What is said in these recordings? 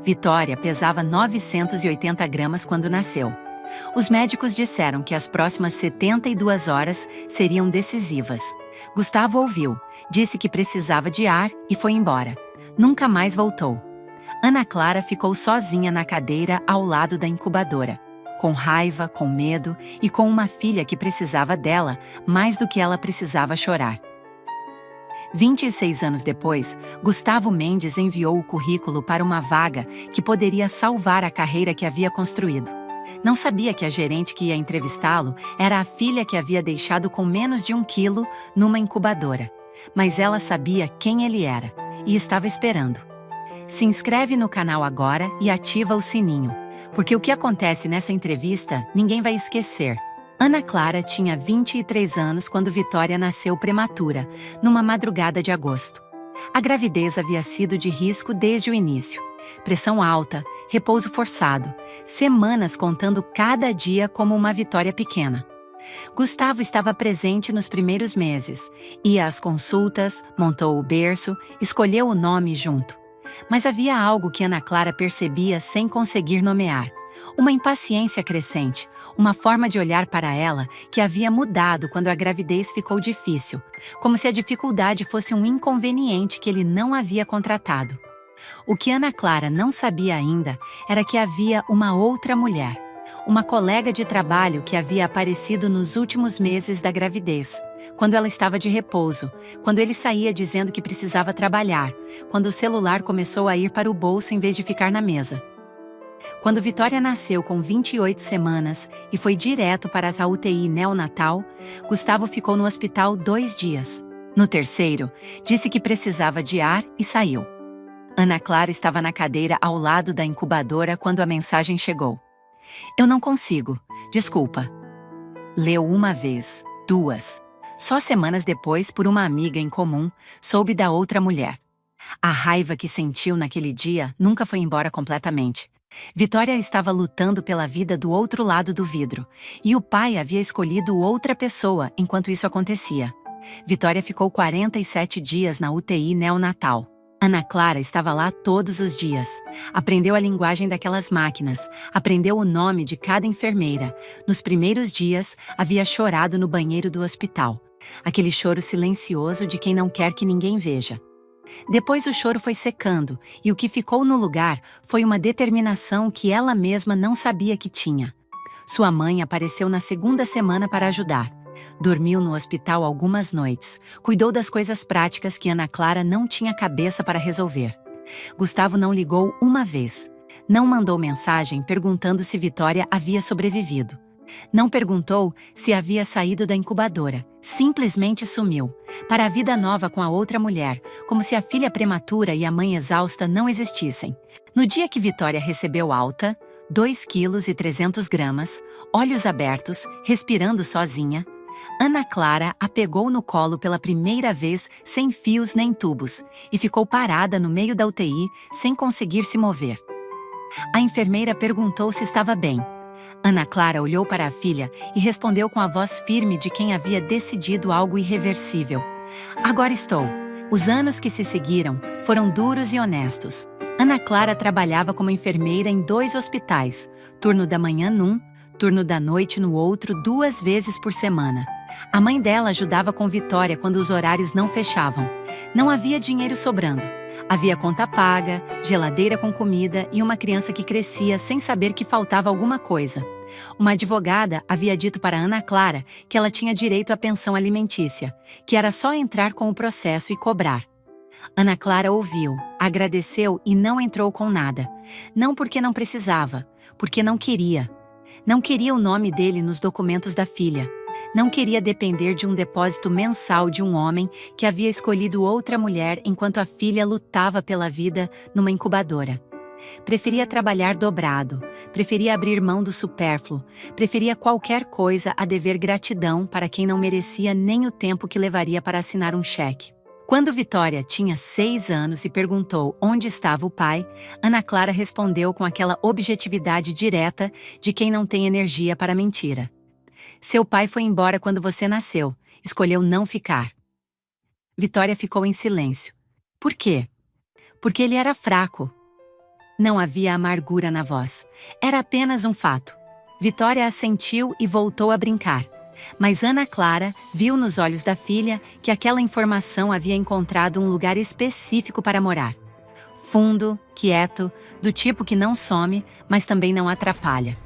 Vitória pesava 980 gramas quando nasceu. Os médicos disseram que as próximas 72 horas seriam decisivas. Gustavo ouviu, disse que precisava de ar e foi embora. Nunca mais voltou. Ana Clara ficou sozinha na cadeira ao lado da incubadora, com raiva, com medo e com uma filha que precisava dela mais do que ela precisava chorar. 26 anos depois, Gustavo Mendes enviou o currículo para uma vaga que poderia salvar a carreira que havia construído. Não sabia que a gerente que ia entrevistá-lo era a filha que havia deixado com menos de 1 quilo numa incubadora. Mas ela sabia quem ele era e estava esperando. Se inscreve no canal agora e ativa o sininho, porque o que acontece nessa entrevista ninguém vai esquecer. Ana Clara tinha 23 anos quando Vitória nasceu prematura, numa madrugada de agosto. A gravidez havia sido de risco desde o início. Pressão alta, repouso forçado, semanas contando cada dia como uma vitória pequena. Gustavo estava presente nos primeiros meses, ia às consultas, montou o berço, escolheu o nome junto. Mas havia algo que Ana Clara percebia sem conseguir nomear. Uma impaciência crescente, uma forma de olhar para ela que havia mudado quando a gravidez ficou difícil, como se a dificuldade fosse um inconveniente que ele não havia contratado. O que Ana Clara não sabia ainda era que havia uma outra mulher, uma colega de trabalho que havia aparecido nos últimos meses da gravidez, quando ela estava de repouso, quando ele saía dizendo que precisava trabalhar, quando o celular começou a ir para o bolso em vez de ficar na mesa. Quando Vitória nasceu com 28 semanas e foi direto para a UTI neonatal, Gustavo ficou no hospital 2 dias. No terceiro, disse que precisava de ar e saiu. Ana Clara estava na cadeira ao lado da incubadora quando a mensagem chegou. Eu não consigo, desculpa. Leu uma vez, 2. Só semanas depois, por uma amiga em comum, soube da outra mulher. A raiva que sentiu naquele dia nunca foi embora completamente. Vitória estava lutando pela vida do outro lado do vidro, e o pai havia escolhido outra pessoa enquanto isso acontecia. Vitória ficou 47 dias na UTI neonatal. Ana Clara estava lá todos os dias. Aprendeu a linguagem daquelas máquinas, aprendeu o nome de cada enfermeira. Nos primeiros dias, havia chorado no banheiro do hospital. Aquele choro silencioso de quem não quer que ninguém veja. Depois o choro foi secando, e o que ficou no lugar foi uma determinação que ela mesma não sabia que tinha. Sua mãe apareceu na 2ª semana para ajudar. Dormiu no hospital algumas noites, cuidou das coisas práticas que Ana Clara não tinha cabeça para resolver. Gustavo não ligou uma vez. Não mandou mensagem perguntando se Vitória havia sobrevivido. Não perguntou se havia saído da incubadora. Simplesmente sumiu, para a vida nova com a outra mulher, como se a filha prematura e a mãe exausta não existissem. No dia que Vitória recebeu alta, 2,3 kg, olhos abertos, respirando sozinha, Ana Clara a pegou no colo pela primeira vez sem fios nem tubos e ficou parada no meio da UTI sem conseguir se mover. A enfermeira perguntou se estava bem. Ana Clara olhou para a filha e respondeu com a voz firme de quem havia decidido algo irreversível. Agora estou. Os anos que se seguiram foram duros e honestos. Ana Clara trabalhava como enfermeira em 2 hospitais, turno da manhã num, turno da noite no outro 2 vezes por semana. A mãe dela ajudava com Vitória quando os horários não fechavam. Não havia dinheiro sobrando. Havia conta paga, geladeira com comida e uma criança que crescia sem saber que faltava alguma coisa. Uma advogada havia dito para Ana Clara que ela tinha direito à pensão alimentícia, que era só entrar com o processo e cobrar. Ana Clara ouviu, agradeceu e não entrou com nada. Não porque não precisava, porque não queria. Não queria o nome dele nos documentos da filha. Não queria depender de um depósito mensal de um homem que havia escolhido outra mulher enquanto a filha lutava pela vida numa incubadora. Preferia trabalhar dobrado, preferia abrir mão do supérfluo, preferia qualquer coisa a dever gratidão para quem não merecia nem o tempo que levaria para assinar um cheque. Quando Vitória tinha 6 anos e perguntou onde estava o pai, Ana Clara respondeu com aquela objetividade direta de quem não tem energia para mentira. Seu pai foi embora quando você nasceu, escolheu não ficar. Vitória ficou em silêncio. Por quê? Porque ele era fraco. Não havia amargura na voz. Era apenas um fato. Vitória assentiu e voltou a brincar. Mas Ana Clara viu nos olhos da filha que aquela informação havia encontrado um lugar específico para morar. Fundo, quieto, do tipo que não some, mas também não atrapalha.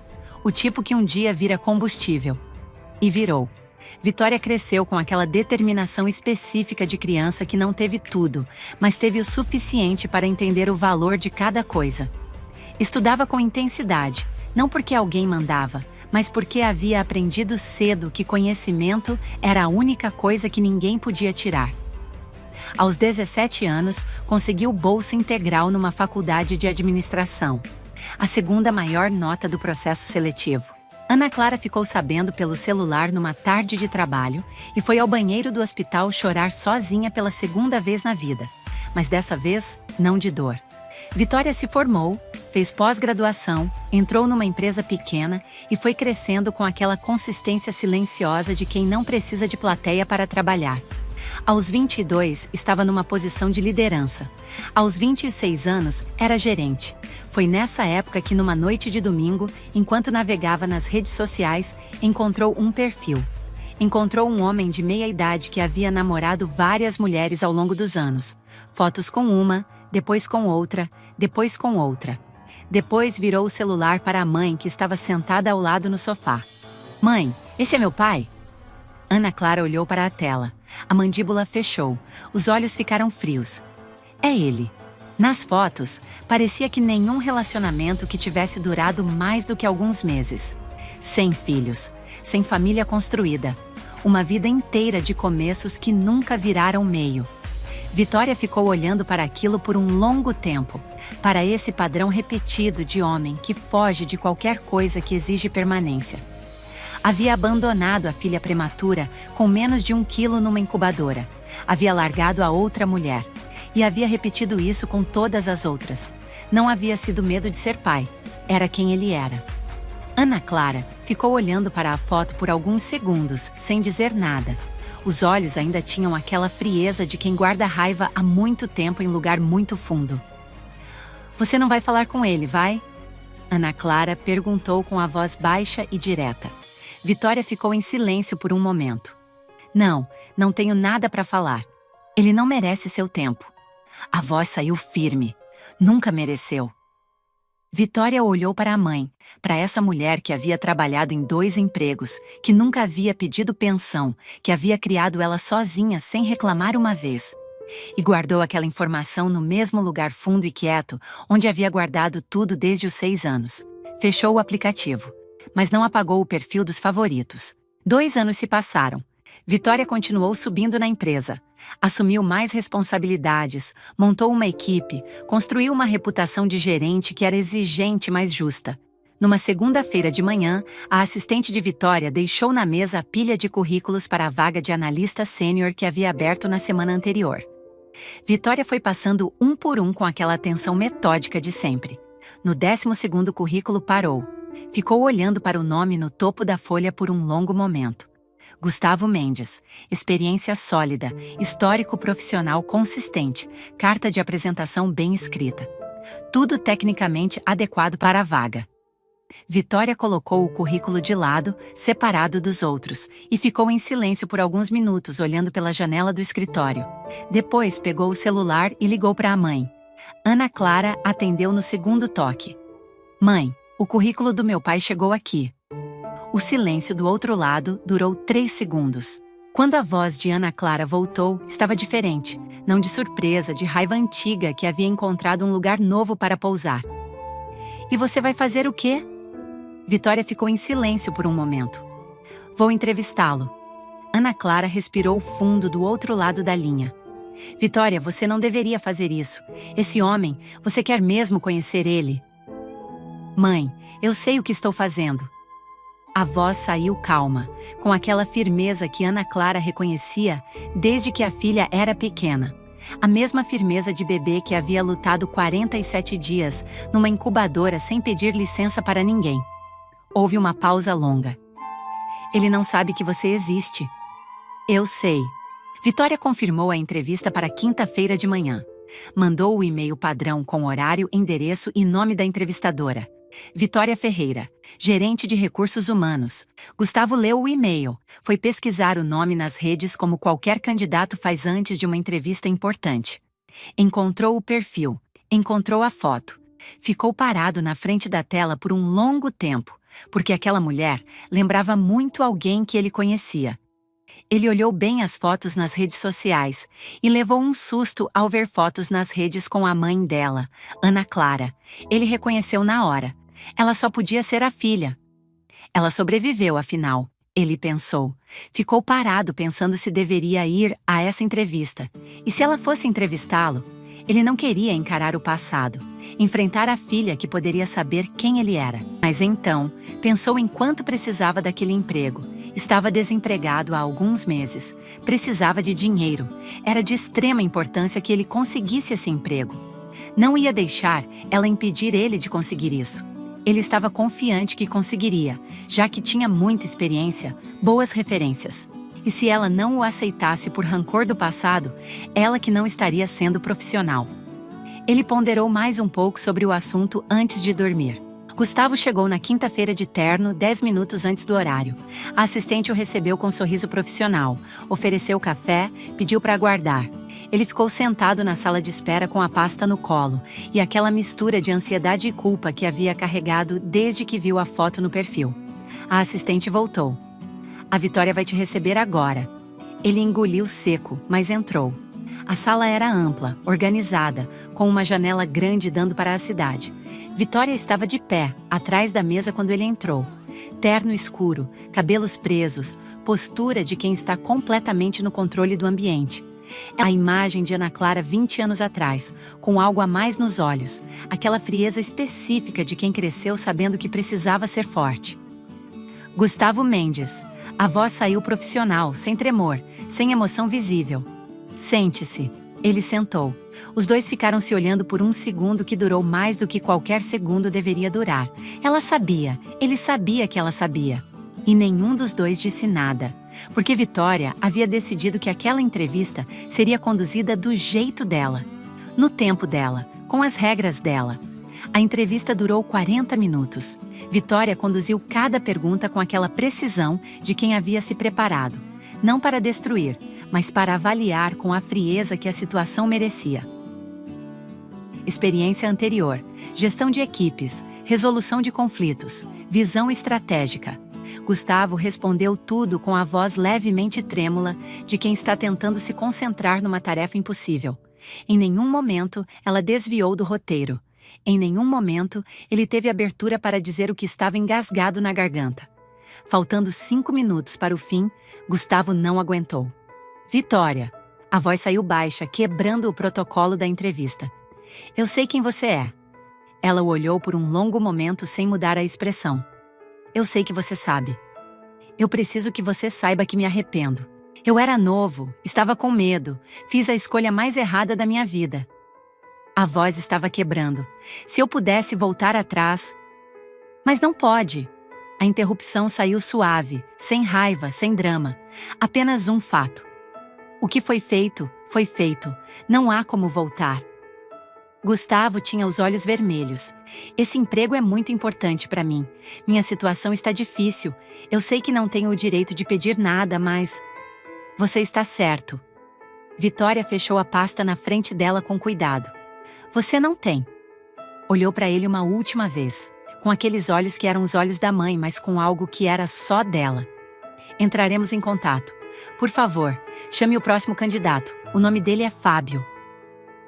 O tipo que um dia vira combustível. E virou. Vitória cresceu com aquela determinação específica de criança que não teve tudo, mas teve o suficiente para entender o valor de cada coisa. Estudava com intensidade, não porque alguém mandava, mas porque havia aprendido cedo que conhecimento era a única coisa que ninguém podia tirar. Aos 17 anos, conseguiu bolsa integral numa faculdade de administração, a segunda maior nota do processo seletivo. Ana Clara ficou sabendo pelo celular numa tarde de trabalho e foi ao banheiro do hospital chorar sozinha pela segunda vez na vida, mas dessa vez não de dor. Vitória se formou, fez pós-graduação, entrou numa empresa pequena e foi crescendo com aquela consistência silenciosa de quem não precisa de plateia para trabalhar. Aos 22, estava numa posição de liderança. Aos 26 anos, era gerente. Foi nessa época que, numa noite de domingo, enquanto navegava nas redes sociais, encontrou um perfil. Encontrou um homem de meia-idade que havia namorado várias mulheres ao longo dos anos. Fotos com uma, depois com outra, depois com outra. Depois virou o celular para a mãe que estava sentada ao lado no sofá. "Mãe, esse é meu pai?" Ana Clara olhou para a tela. A mandíbula fechou. Os olhos ficaram frios. É ele. Nas fotos, parecia que nenhum relacionamento que tivesse durado mais do que alguns meses. Sem filhos, sem família construída. Uma vida inteira de começos que nunca viraram meio. Vitória ficou olhando para aquilo por um longo tempo, para esse padrão repetido de homem que foge de qualquer coisa que exige permanência. Havia abandonado a filha prematura com menos de 1 quilo numa incubadora. Havia largado a outra mulher. E havia repetido isso com todas as outras. Não havia sido medo de ser pai. Era quem ele era. Ana Clara ficou olhando para a foto por alguns segundos, sem dizer nada. Os olhos ainda tinham aquela frieza de quem guarda raiva há muito tempo em lugar muito fundo. "Você não vai falar com ele, vai?" Ana Clara perguntou com a voz baixa e direta. Vitória ficou em silêncio por um momento. Não tenho nada para falar. Ele não merece seu tempo." A voz saiu firme. Nunca mereceu. Vitória olhou para a mãe, para essa mulher que havia trabalhado em 2 empregos, que nunca havia pedido pensão, que havia criado ela sozinha sem reclamar uma vez. E guardou aquela informação no mesmo lugar fundo e quieto, onde havia guardado tudo desde os 6 anos. Fechou o aplicativo, mas não apagou o perfil dos favoritos. 2 anos se passaram. Vitória continuou subindo na empresa. Assumiu mais responsabilidades, montou uma equipe, construiu uma reputação de gerente que era exigente, mas justa. Numa segunda-feira de manhã, a assistente de Vitória deixou na mesa a pilha de currículos para a vaga de analista sênior que havia aberto na semana anterior. Vitória foi passando um por um com aquela atenção metódica de sempre. No 12º currículo parou. Ficou olhando para o nome no topo da folha por um longo momento. Gustavo Mendes, experiência sólida, histórico profissional consistente, carta de apresentação bem escrita. Tudo tecnicamente adequado para a vaga. Vitória colocou o currículo de lado, separado dos outros, e ficou em silêncio por alguns minutos olhando pela janela do escritório. Depois pegou o celular e ligou para a mãe. Ana Clara atendeu no segundo toque. "Mãe, o currículo do meu pai chegou aqui." O silêncio do outro lado durou 3 segundos. Quando a voz de Ana Clara voltou, estava diferente, não de surpresa, de raiva antiga que havia encontrado um lugar novo para pousar. "E você vai fazer o quê?" Vitória ficou em silêncio por um momento. "Vou entrevistá-lo." Ana Clara respirou fundo do outro lado da linha. "Vitória, você não deveria fazer isso. Esse homem, você quer mesmo conhecer ele?" "Mãe, eu sei o que estou fazendo." A voz saiu calma, com aquela firmeza que Ana Clara reconhecia desde que a filha era pequena. A mesma firmeza de bebê que havia lutado 47 dias numa incubadora sem pedir licença para ninguém. Houve uma pausa longa. "Ele não sabe que você existe." "Eu sei." Vitória confirmou a entrevista para quinta-feira de manhã. Mandou o e-mail padrão com horário, endereço e nome da entrevistadora. Vitória Ferreira, gerente de recursos humanos. Gustavo leu o e-mail, foi pesquisar o nome nas redes como qualquer candidato faz antes de uma entrevista importante. Encontrou o perfil, encontrou a foto. Ficou parado na frente da tela por um longo tempo, porque aquela mulher lembrava muito alguém que ele conhecia. Ele olhou bem as fotos nas redes sociais e levou um susto ao ver fotos nas redes com a mãe dela, Ana Clara. Ele reconheceu na hora. Ela só podia ser a filha. Ela sobreviveu, afinal, ele pensou. Ficou parado pensando se deveria ir a essa entrevista. E se ela fosse entrevistá-lo? Ele não queria encarar o passado, enfrentar a filha que poderia saber quem ele era. Mas então, pensou em quanto precisava daquele emprego. Estava desempregado há alguns meses. Precisava de dinheiro. Era de extrema importância que ele conseguisse esse emprego. Não ia deixar ela impedir ele de conseguir isso. Ele estava confiante que conseguiria, já que tinha muita experiência, boas referências. E se ela não o aceitasse por rancor do passado, ela que não estaria sendo profissional. Ele ponderou mais um pouco sobre o assunto antes de dormir. Gustavo chegou na quinta-feira de terno, 10 minutos antes do horário. A assistente o recebeu com um sorriso profissional, ofereceu café, pediu para aguardar. Ele ficou sentado na sala de espera com a pasta no colo e aquela mistura de ansiedade e culpa que havia carregado desde que viu a foto no perfil. A assistente voltou. A Vitória vai te receber agora. Ele engoliu seco, mas entrou. A sala era ampla, organizada, com uma janela grande dando para a cidade. Vitória estava de pé, atrás da mesa quando ele entrou. Terno escuro, cabelos presos, postura de quem está completamente no controle do ambiente. A imagem de Ana Clara 20 anos atrás, com algo a mais nos olhos, aquela frieza específica de quem cresceu sabendo que precisava ser forte. Gustavo Mendes. A voz saiu profissional, sem tremor, sem emoção visível. Sente-se. Ele sentou. Os dois ficaram se olhando por um segundo que durou mais do que qualquer segundo deveria durar. Ela sabia, ele sabia que ela sabia. E nenhum dos dois disse nada, porque Vitória havia decidido que aquela entrevista seria conduzida do jeito dela, no tempo dela, com as regras dela. A entrevista durou 40 minutos. Vitória conduziu cada pergunta com aquela precisão de quem havia se preparado, não para destruir, mas para avaliar com a frieza que a situação merecia. Experiência anterior, gestão de equipes, resolução de conflitos, visão estratégica. Gustavo respondeu tudo com a voz levemente trêmula de quem está tentando se concentrar numa tarefa impossível. Em nenhum momento ela desviou do roteiro. Em nenhum momento ele teve abertura para dizer o que estava engasgado na garganta. Faltando 5 minutos para o fim, Gustavo não aguentou. Vitória. A voz saiu baixa, quebrando o protocolo da entrevista. Eu sei quem você é. Ela o olhou por um longo momento sem mudar a expressão. Eu sei que você sabe. Eu preciso que você saiba que me arrependo. Eu era novo, estava com medo, fiz a escolha mais errada da minha vida. A voz estava quebrando. Se eu pudesse voltar atrás... Mas não pode. A interrupção saiu suave, sem raiva, sem drama. Apenas um fato. O que foi feito, foi feito. Não há como voltar. Gustavo tinha os olhos vermelhos. Esse emprego é muito importante para mim. Minha situação está difícil. Eu sei que não tenho o direito de pedir nada, mas... Você está certo. Vitória fechou a pasta na frente dela com cuidado. Você não tem. Olhou para ele uma última vez, com aqueles olhos que eram os olhos da mãe, mas com algo que era só dela. Entraremos em contato. Por favor, chame o próximo candidato. O nome dele é Fábio.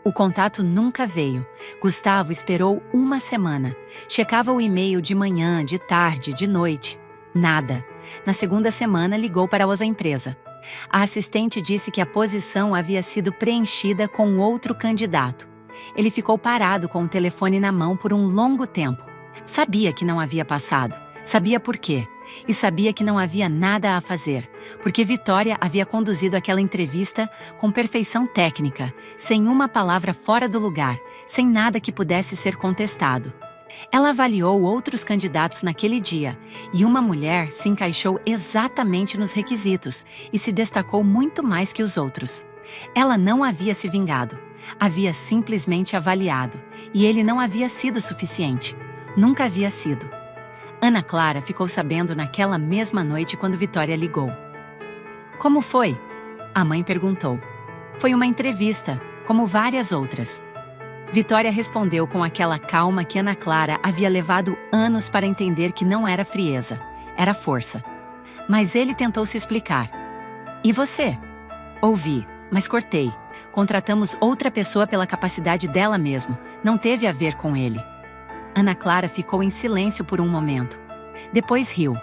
O contato nunca veio. Gustavo esperou uma semana. Checava o e-mail de manhã, de tarde, de noite. Nada. Na segunda semana, ligou para a empresa. A assistente disse que a posição havia sido preenchida com outro candidato. Ele ficou parado com o telefone na mão por um longo tempo. Sabia que não havia passado. Sabia por quê. E sabia que não havia nada a fazer, porque Vitória havia conduzido aquela entrevista com perfeição técnica, sem uma palavra fora do lugar, sem nada que pudesse ser contestado. Ela avaliou outros candidatos naquele dia, e uma mulher se encaixou exatamente nos requisitos e se destacou muito mais que os outros. Ela não havia se vingado. Havia simplesmente avaliado, e ele não havia sido suficiente. Nunca havia sido. Ana Clara ficou sabendo naquela mesma noite quando Vitória ligou. Como foi? A mãe perguntou. Foi uma entrevista, como várias outras. Vitória respondeu com aquela calma que Ana Clara havia levado anos para entender que não era frieza, era força. Mas ele tentou se explicar. E você? Ouvi, mas cortei. Contratamos outra pessoa pela capacidade dela mesmo, não teve a ver com ele. Ana Clara ficou em silêncio por um momento. Depois riu.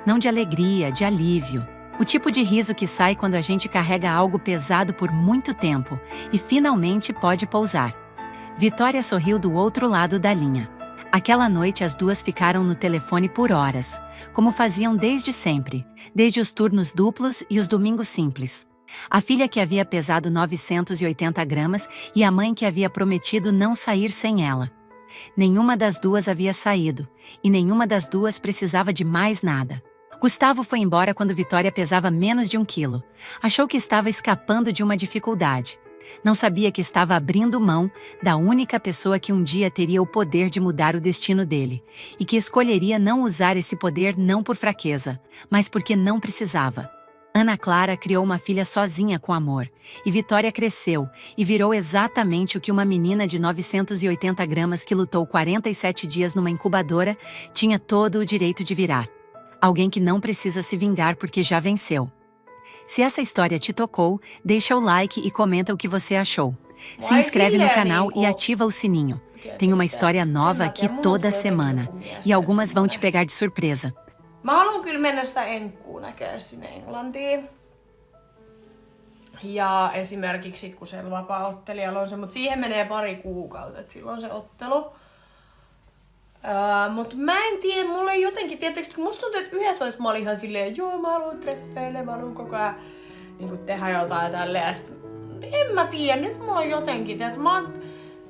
Não de alegria, de alívio. O tipo de riso que sai quando a gente carrega algo pesado por muito tempo e finalmente pode pousar. Vitória sorriu do outro lado da linha. Aquela noite as duas ficaram no telefone por horas, como faziam desde sempre, desde os turnos duplos e os domingos simples. A filha que havia pesado 980 gramas e a mãe que havia prometido não sair sem ela. Nenhuma das duas havia saído, e nenhuma das duas precisava de mais nada. Gustavo foi embora quando Vitória pesava menos de 1 quilo. Achou que estava escapando de uma dificuldade. Não sabia que estava abrindo mão da única pessoa que um dia teria o poder de mudar o destino dele, e que escolheria não usar esse poder não por fraqueza, mas porque não precisava. Ana Clara criou uma filha sozinha com amor, e Vitória cresceu e virou exatamente o que uma menina de 980 gramas que lutou 47 dias numa incubadora tinha todo o direito de virar. Alguém que não precisa se vingar porque já venceu. Se essa história te tocou, deixa o like e comenta o que você achou. Se inscreve no canal e ativa o sininho. Tem uma história nova aqui toda semana, e algumas vão te pegar de surpresa. Mä haluan kyllä mennä sitä enkkuu näkee sinne Englantiin. Ja esimerkiksi kun se vapaa-ottelijalla on se, mutta siihen menee pari kuukautta, että silloin se ottelu. Mut mä en tiedä, mulla ei jotenkin, tietysti kun musta tuntuu, että yhdessä vaiheessa mä olin ihan silleen, joo mä haluan treffeille, mä haluan koko ajan niin tehdä jotain tälleen. En mä tiedä, nyt mulla on jotenkin, että mä oon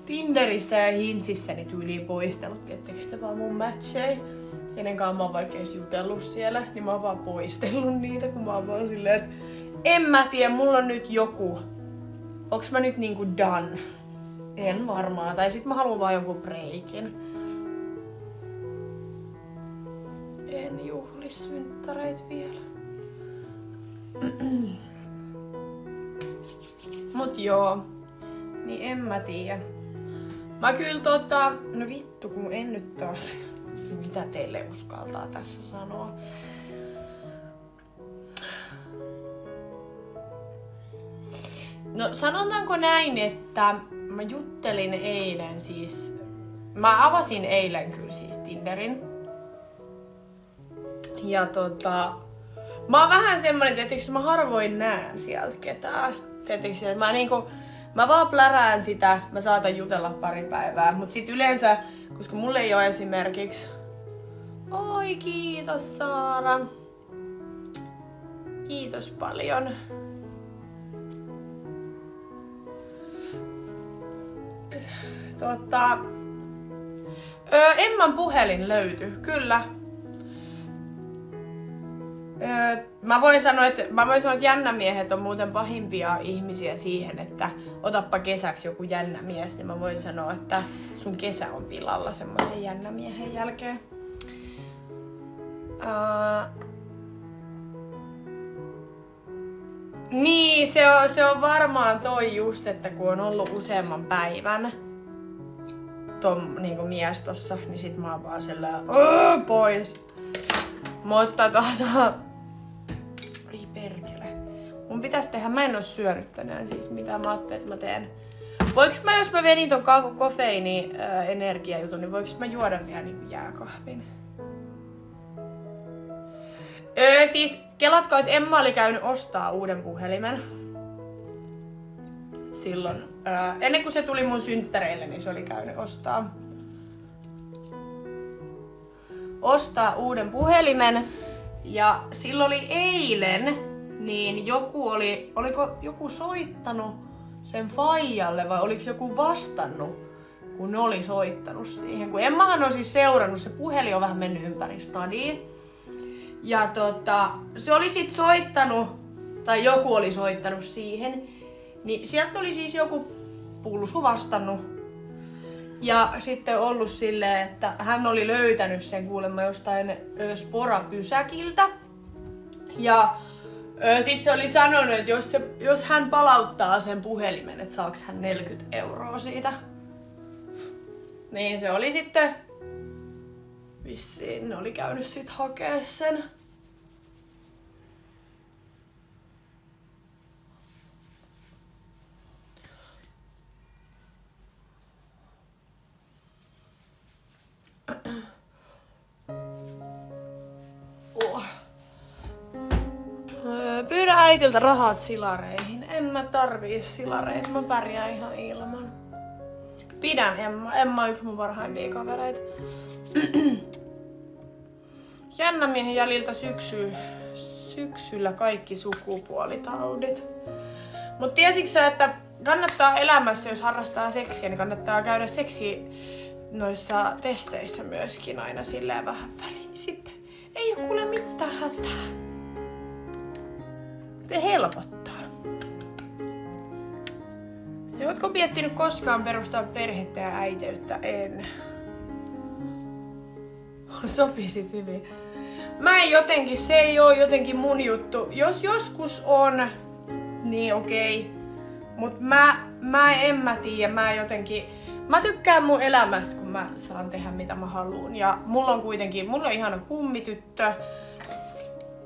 Tinderissä ja Hinsissä niin tyyliin poistellut, tietysti vaan mun matcheja. Kenenkaan mä oon vaikka edes jutellut siellä, niin mä oon vaan poistellut niitä, kun mä oon vaan silleen, että en mä tiedä, mulla on nyt joku. Onks mä nyt niinku done? En varmaan, tai sit mä haluan vaan jonkun breikin. En juhli synttäreitä vielä. Mut joo, niin en mä tiedä. Mä kyllä no vittu kun en nyt taas, mitä teille uskaltaa tässä sanoa. No sanotaanko näin, että mä juttelin eilen siis, mä avasin eilen kyllä siis Tinderin. Ja mä oon vähän semmonen, että mä harvoin näen sieltä ketään. Tietysti, että mä vaan plärään sitä, mä saatan jutella pari päivää, mut sit yleensä, koska mulla ei oo esimerkiksi... Oi kiitos Saara. Kiitos paljon. Emman puhelin löytyi, kyllä. Mä voin sanoa, että jännämiehet on muuten pahimpia ihmisiä siihen, että otappa kesäksi joku jännä mies, niin mä voin sanoa, että sun kesä on pilalla semmoisen jännämiehen jälkeen. Niin, se on varmaan toi just, että kun on ollut useamman päivän niinku mies tossa, niin sit mä oon vaan sellainen pois. Mutta ei perkele. Mun pitäis tehdä, mä en oo syönyt tänään siis mitä mä ajattelin, että mä teen. Voiks mä, jos mä venin ton kofeiini energiajutun, niin voiks mä juoda vielä niinku jääkahvin? Siis kelatko, että Emma oli käynyt ostaa uuden puhelimen. Silloin. Ennen kuin se tuli mun synttäreille, niin se oli käynyt ostaa uuden puhelimen. Ja silloin oli eilen, niin oliko joku soittanut sen faijalle vai oliko joku vastannut, kun ne oli soittanut siihen. Kun Emmahan on siis seurannut, se puhelin on vähän mennyt ympäri stadiin. Ja se oli sit soittanut, tai joku oli soittanut siihen, niin sieltä oli siis joku Pulsu vastannut. Ja sitten ollut silleen, että hän oli löytänyt sen kuulemma jostain sporapysäkiltä. Ja sitten se oli sanonut, että jos hän palauttaa sen puhelimen, että saaks hän 40 € siitä. Niin se oli sitten, vissiin ne oli käynyt sit hakee sen. Pyydä äitiltä rahat silareihin. En mä tarvii silareita, mä pärjään ihan ilman. Pidän Emma on yksi mun parhaimpia kavereita. Jännä miehen jäljiltä syksyllä kaikki sukupuolitaudit. Mut tiesitkö sä, että kannattaa elämässä, jos harrastaa seksiä, niin kannattaa käydä noissa testeissä myöskin aina silleen vähän väliin. Niin sitten ei oo kuule mitään hätää. Se helpottaa. Ja ootko miettinyt koskaan perustaa perhettä ja äiteyttä? En. Sopisit hyvin. Se ei oo jotenkin mun juttu. Jos joskus on, niin okei. Mut mä tiedä, mä tykkään mun elämästä, kun mä saan tehdä mitä mä haluun. Ja mulla on ihana kummityttö.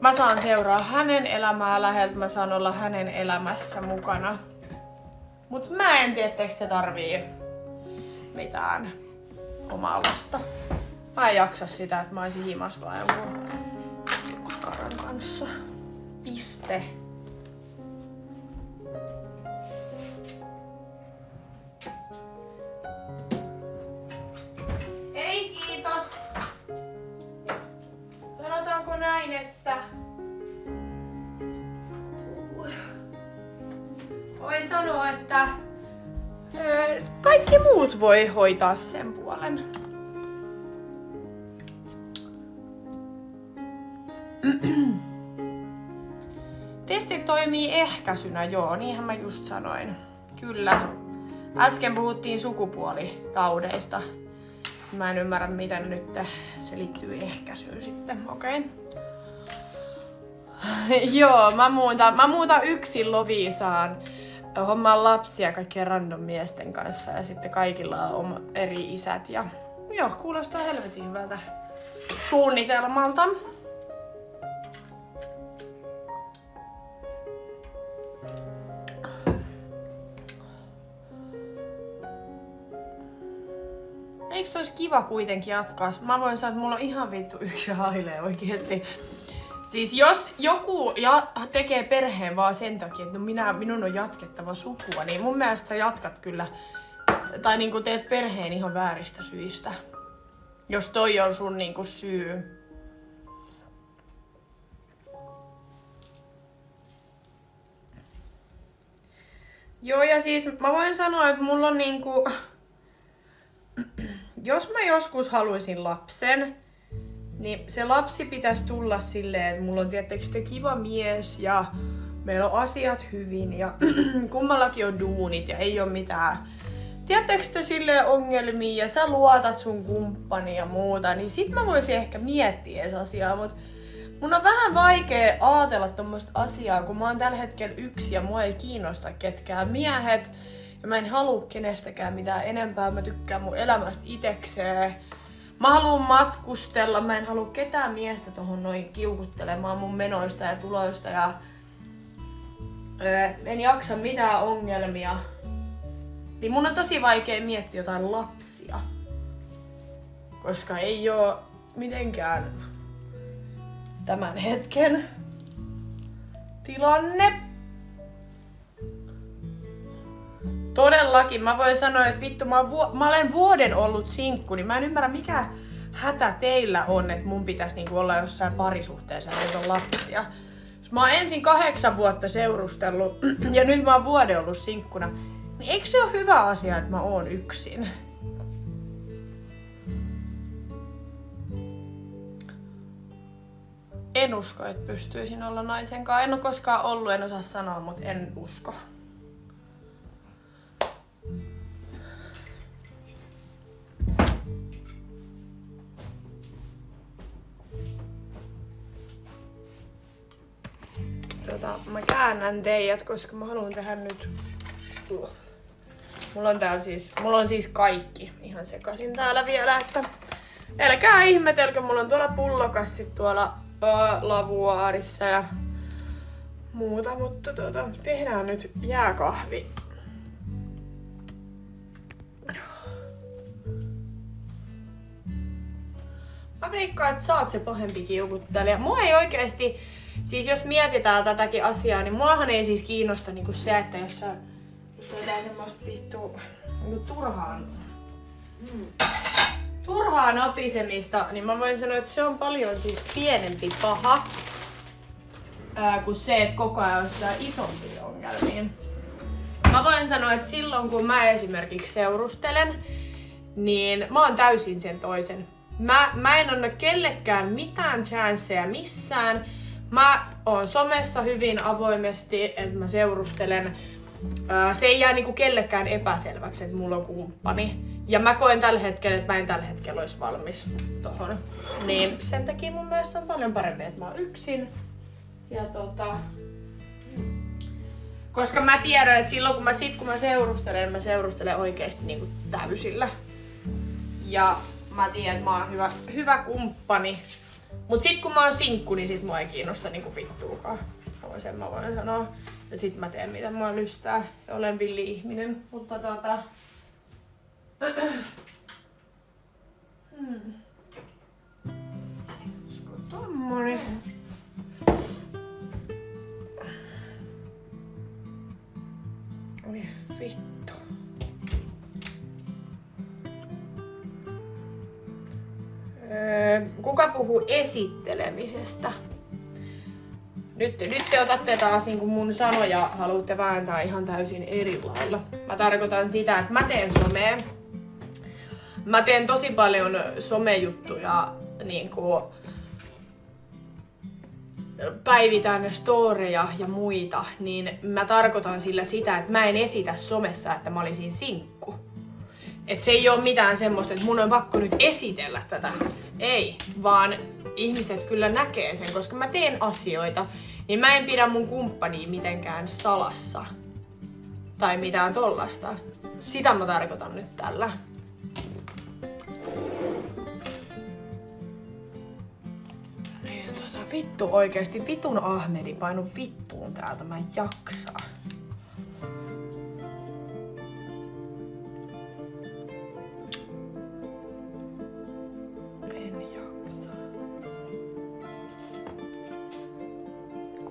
Mä saan seuraa hänen elämää läheltä, mä saan olla hänen elämässä mukana. Mut mä en tiedä, etteikö se tarvii mitään omaa lasta. Mä en jaksa sitä, että mä oisin himas vaan jonkun kakaran kanssa. Piste. Ei kiitos. Sanotaanko näin, että voin sanoa, että kaikki muut voi hoitaa sen puolen. Testit toimii ehkäisynä, joo, niinhän mä just sanoin. Kyllä. Äsken puhuttiin sukupuolitaudeista. Mä en ymmärrä, miten nyt se liittyy ehkäisyyn sitten, okei. Joo, mä muutan yksin Loviisaan. Hommaan lapsia kaikkien random miesten kanssa ja sitten kaikilla on eri isät. Ja joo, kuulostaa helvetin hyvältä suunnitelmalta. Eikö se olisi kiva kuitenkin jatkaa? Mä voin sanoa, että mulla on ihan vittu yksi hailee oikeesti. Siis jos joku tekee perheen vaan sen takia, että minun on jatkettava sukua, niin mun mielestä sä jatkat kyllä, tai niinku teet perheen ihan vääristä syistä. Jos toi on sun niinku syy. Joo, ja siis mä voin sanoa, että mulla on niinku... Jos mä joskus haluaisin lapsen, niin se lapsi pitäisi tulla silleen, että mulla on tietysti kiva mies ja meillä on asiat hyvin ja kummallakin on duunit ja ei oo mitään. Tiedättekö te silleen ongelmia ja sä luotat sun kumppani ja muuta, niin sit mä voisin ehkä miettiä edes asiaa, mut mun on vähän vaikea ajatella tommoista asiaa, kun mä oon tällä hetkellä yksin ja mua ei kiinnosta ketkään miehet. Ja mä en halua kenestäkään mitään enempää, mä tykkään mun elämästä itekseen. Mä haluan matkustella, mä en halua ketään miestä tohon noin kiukuttelemaan mun menoista ja tuloista ja en jaksa mitään ongelmia. Niin mun on tosi vaikea miettiä jotain lapsia. Koska ei oo mitenkään tämän hetken tilanne. Todellakin, mä voin sanoa, että vittu, mä olen vuoden ollut sinkku, niin mä en ymmärrä mikä hätä teillä on, että mun pitäisi niinku olla jossain parisuhteessa ja on lapsia. Jos mä oon ensin 8 vuotta seurustellut ja nyt mä oon vuoden ollut sinkkuna, niin eikö se ole hyvä asia, että mä oon yksin? En usko, että pystyisin olla naisen kanssa. En ole koskaan ollut, en osaa sanoa, mutta en usko. mä käännän teidät, koska mä haluan tehdä nyt... Mulla on siis kaikki ihan sekaisin täällä vielä, että älkää ihmetelkö, mulla on tuolla pullokassit tuolla lavuaarissa ja muuta, mutta tehdään nyt jääkahvi. Mä veikkaan, että sä oot se pahempi kiukuttelija. Mua ei oikeesti, siis jos mietitään tätäkin asiaa, niin muahan ei siis kiinnosta niinku se, että jos on jotain semmoista vittu niinku turhaa napisemista, niin mä voin sanoa, että se on paljon siis pienempi paha kuin se, että koko ajan on sitä isompia ongelmia. Mä voin sanoa, että silloin kun mä esimerkiksi seurustelen, niin mä oon täysin sen toisen. Mä en anna kellekään mitään chanceja missään. Mä oon somessa hyvin avoimesti, että mä seurustelen. Se ei jää niinku kellekään epäselväksi, että mulla on kumppani. Ja mä koen tällä hetkellä, että mä en tällä hetkellä olisi valmis tohon. Niin sen takia mun mielestä on paljon parempi, että mä oon yksin. Ja koska mä tiedän, että silloin kun mä seurustelen oikeesti niinku täysillä. Ja mä tiedän, että mä oon hyvä kumppani. Mut sit kun mä oon sinkku, niin sit mua ei kiinnosta niinku vittuukaan. Sen mä voin sanoa. Ja sit mä teen mitä mua lystää. Ja olen villi-ihminen. Mutta Olisiko tommonen? Oi vittu. Kuka puhuu esittelemisestä? Nyt te otatte taas niin kuin mun sanoja haluatte vääntää ihan täysin eri lailla. Mä tarkoitan sitä, että mä teen somea. Mä teen tosi paljon somejuttuja, niin kuin päivitän storeja ja muita, niin mä tarkoitan sillä sitä, että mä en esitä somessa, että mä olisin sinkku. Et se ei oo mitään semmoista, että mun on pakko nyt esitellä tätä. Ei, vaan ihmiset kyllä näkee sen, koska mä teen asioita, niin mä en pidä mun kumppania mitenkään salassa. Tai mitään tollasta. Sitä mä tarkoitan nyt tällä. Niin, vittu oikeesti, vitun Ahmedi painu vittuun täältä, mä en jaksaa.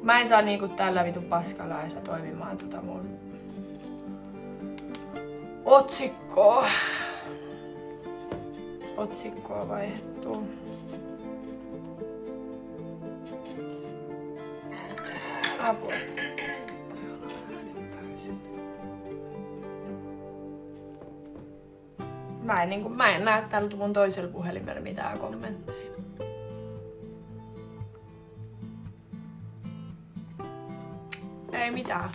Mä en saa niinku tällä vitun paskalaista toimimaan mun otsikkoa vaihdettua. Apua. Mä en näe täällä mun toisella puhelimella mitään kommentteja. Ei mitään.